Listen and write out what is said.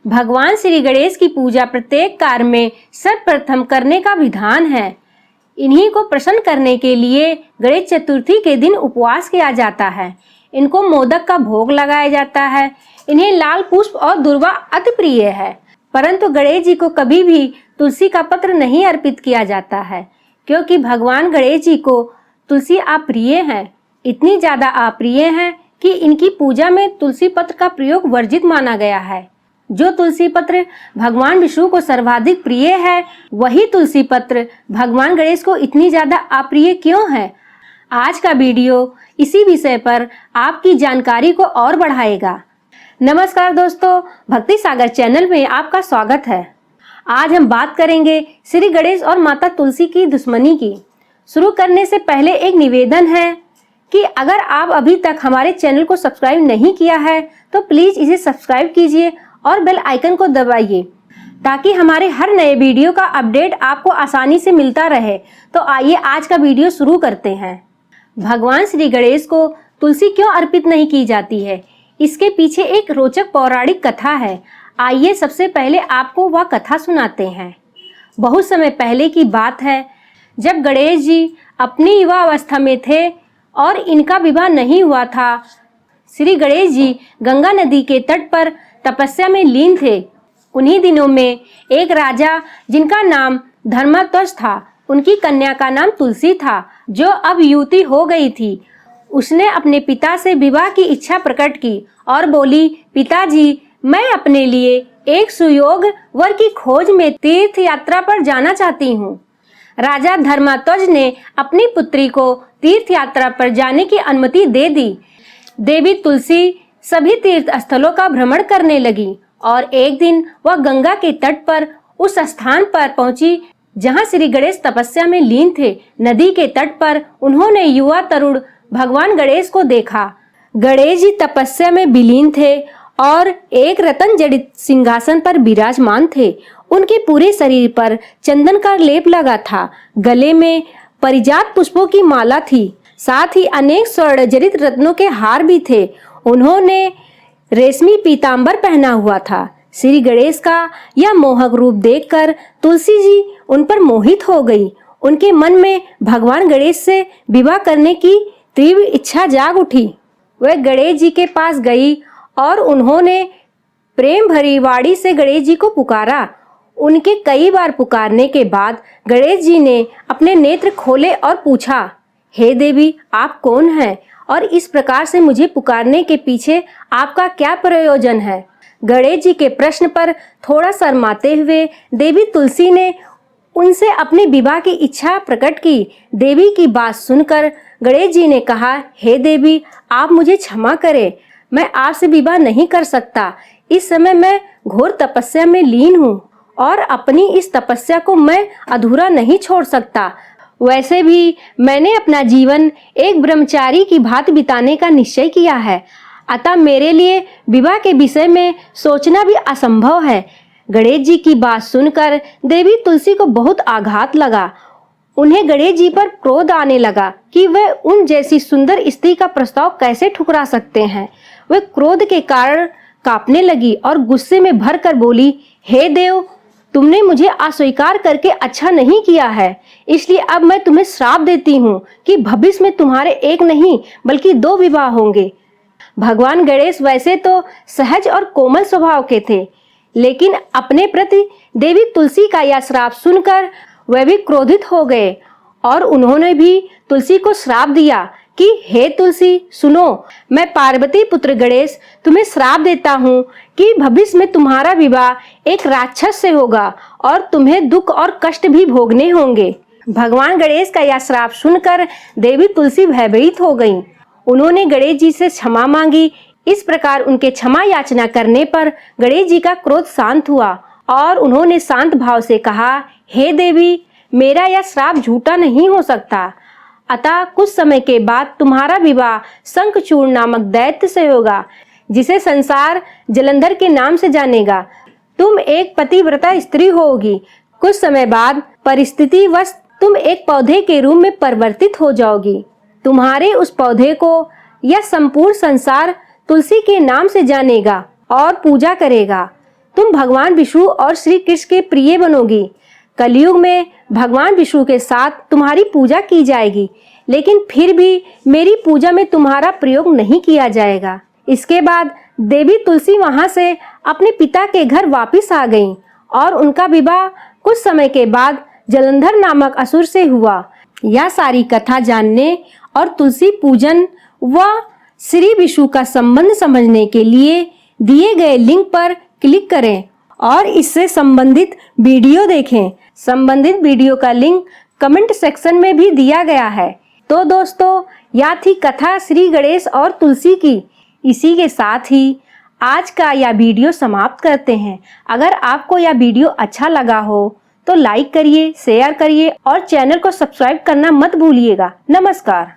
भगवान श्री गणेश की पूजा प्रत्येक कार्य में सर्वप्रथम करने का विधान है। इन्हीं को प्रसन्न करने के लिए गणेश चतुर्थी के दिन उपवास किया जाता है। इनको मोदक का भोग लगाया जाता है। इन्हें लाल पुष्प और दुर्वा अति प्रिय है, परंतु गणेश जी को कभी भी तुलसी का पत्र नहीं अर्पित किया जाता है, क्योंकि भगवान गणेश जी को तुलसी अप्रिय है। इतनी ज्यादा अप्रिय है कि इनकी पूजा में तुलसी पत्र का प्रयोग वर्जित माना गया है। जो तुलसी पत्र भगवान विष्णु को सर्वाधिक प्रिय है, वही तुलसी पत्र भगवान गणेश को इतनी ज्यादा अप्रिय क्यों है? आज का वीडियो इसी विषय पर आपकी जानकारी को और बढ़ाएगा। नमस्कार दोस्तों, भक्ति सागर चैनल में आपका स्वागत है। आज हम बात करेंगे श्री गणेश और माता तुलसी की दुश्मनी की। शुरू करने से पहले एक निवेदन है कि अगर आप अभी तक हमारे चैनल को सब्सक्राइब नहीं किया है तो प्लीज इसे सब्सक्राइब कीजिए और बेल आइकन को दबाइए, ताकि हमारे हर नए वीडियो का अपडेट आपको आसानी से मिलता रहे। तो आइए आज का वीडियो शुरू करते हैं। भगवान श्री गणेश को तुलसी क्यों अर्पित नहीं की जाती है, इसके पीछे एक रोचक पौराणिक कथा है। आइए सबसे पहले आपको वह कथा सुनाते हैं। बहुत समय पहले की बात है, जब गणेश जी अपनी युवा अवस्था में थे और इनका विवाह नहीं हुआ था। श्री गणेश जी गंगा नदी के तट पर तपस्या में लीन थे। उन्हीं दिनों में एक राजा, जिनका नाम धर्मध्वज था, उनकी कन्या का नाम तुलसी था, जो अब युवती हो गई थी। उसने अपने पिता से विवाह की इच्छा प्रकट की और बोली, पिताजी, मैं अपने लिए एक सुयोग वर की खोज में तीर्थ यात्रा पर जाना चाहती हूँ। राजा धर्मध्वज ने अपनी पुत्री को तीर्थ यात्रा पर जाने की अनुमति दे दी। देवी तुलसी सभी तीर्थ स्थलों का भ्रमण करने लगी और एक दिन वह गंगा के तट पर उस स्थान पर पहुंची जहां श्री गणेश तपस्या में लीन थे। नदी के तट पर उन्होंने युवा तरुण भगवान गणेश को देखा। गणेश जी तपस्या में विलीन थे और एक रतन जड़ित सिंहासन पर विराजमान थे। उनके पूरे शरीर पर चंदन का लेप लगा था। गले में परिजात पुष्पों की माला थी, साथ ही अनेक स्वर्ण जड़ित रत्नों के हार भी थे। उन्होंने रेशमी पीतांबर पहना हुआ था। श्री गणेश का यह मोहक रूप देखकर तुलसी जी उन पर मोहित हो गई। उनके मन में भगवान गणेश से विवाह करने की तीव्र इच्छा जाग उठी। वह गणेश जी के पास गई और उन्होंने प्रेम भरी वाणी से गणेश जी को पुकारा। उनके कई बार पुकारने के बाद गणेश जी ने अपने नेत्र खोले और पूछा, हे देवी, आप कौन हैं और इस प्रकार से मुझे पुकारने के पीछे आपका क्या प्रयोजन है? गणेश जी के प्रश्न पर थोड़ा शर्माते हुए देवी तुलसी ने उनसे अपने विवाह की इच्छा प्रकट की। देवी की बात सुनकर गणेश जी ने कहा, हे देवी, आप मुझे क्षमा करें, मैं आपसे विवाह नहीं कर सकता। इस समय मैं घोर तपस्या में लीन हूँ और अपनी इस तपस्या को मैं अधूरा नहीं छोड़ सकता। वैसे भी मैंने अपना जीवन एक ब्रह्मचारी की भांति बिताने का निश्चय किया है, अतः मेरे लिए विवाह के विषय में सोचना भी असंभव है। गणेश जी की बात सुनकर देवी तुलसी को बहुत आघात लगा। उन्हें गणेश जी पर क्रोध आने लगा कि वे उन जैसी सुंदर स्त्री का प्रस्ताव कैसे ठुकरा सकते हैं। वे क्रोध के कारण कांपने लगी और गुस्से में भरकर बोली, हे देव, तुमने मुझे अस्वीकार करके अच्छा नहीं किया है, इसलिए अब मैं तुम्हें श्राप देती हूँ कि भविष्य में तुम्हारे एक नहीं बल्कि 2 विवाह होंगे। भगवान गणेश वैसे तो सहज और कोमल स्वभाव के थे, लेकिन अपने प्रति देवी तुलसी का यह श्राप सुनकर वह भी क्रोधित हो गए और उन्होंने भी तुलसी को श्राप दिया कि हे तुलसी, सुनो, मैं पार्वती पुत्र गणेश तुम्हें श्राप देता हूँ कि भविष्य में तुम्हारा विवाह एक राक्षस से होगा और तुम्हें दुख और कष्ट भी भोगने होंगे। भगवान गणेश का यह श्राप सुनकर देवी तुलसी भयभीत हो गईं। उन्होंने गणेश जी से क्षमा मांगी। इस प्रकार उनके क्षमा याचना करने पर गणेश जी का क्रोध शांत हुआ और उन्होंने शांत भाव से कहा, हे देवी, मेरा यह श्राप झूठा नहीं हो सकता, अतः कुछ समय के बाद तुम्हारा विवाह शंखचूड़ नामक दैत्य से होगा, जिसे संसार जलंधर के नाम से जानेगा। तुम एक पतिव्रता स्त्री होगी। कुछ समय बाद परिस्थितिवश तुम एक पौधे के रूप में परिवर्तित हो जाओगी। तुम्हारे उस पौधे को यह संपूर्ण संसार तुलसी के नाम से जानेगा और पूजा करेगा। तुम भगवान विष्णु और श्री कृष्ण के प्रिय बनोगी। कलयुग में भगवान विष्णु के साथ तुम्हारी पूजा की जाएगी, लेकिन फिर भी मेरी पूजा में तुम्हारा प्रयोग नहीं किया जाएगा। इसके बाद देवी तुलसी वहां से अपने पिता के घर वापस आ गईं और उनका विवाह कुछ समय के बाद जलंधर नामक असुर से हुआ। यह सारी कथा जानने और तुलसी पूजन व श्री विष्णु का संबंध समझने के लिए दिए गए लिंक पर क्लिक करें और इससे संबंधित वीडियो देखें। संबंधित वीडियो का लिंक कमेंट सेक्शन में भी दिया गया है। तो दोस्तों, यह थी कथा श्री गणेश और तुलसी की। इसी के साथ ही आज का यह वीडियो समाप्त करते हैं। अगर आपको यह वीडियो अच्छा लगा हो तो लाइक करिए, शेयर करिए और चैनल को सब्सक्राइब करना मत भूलिएगा। नमस्कार।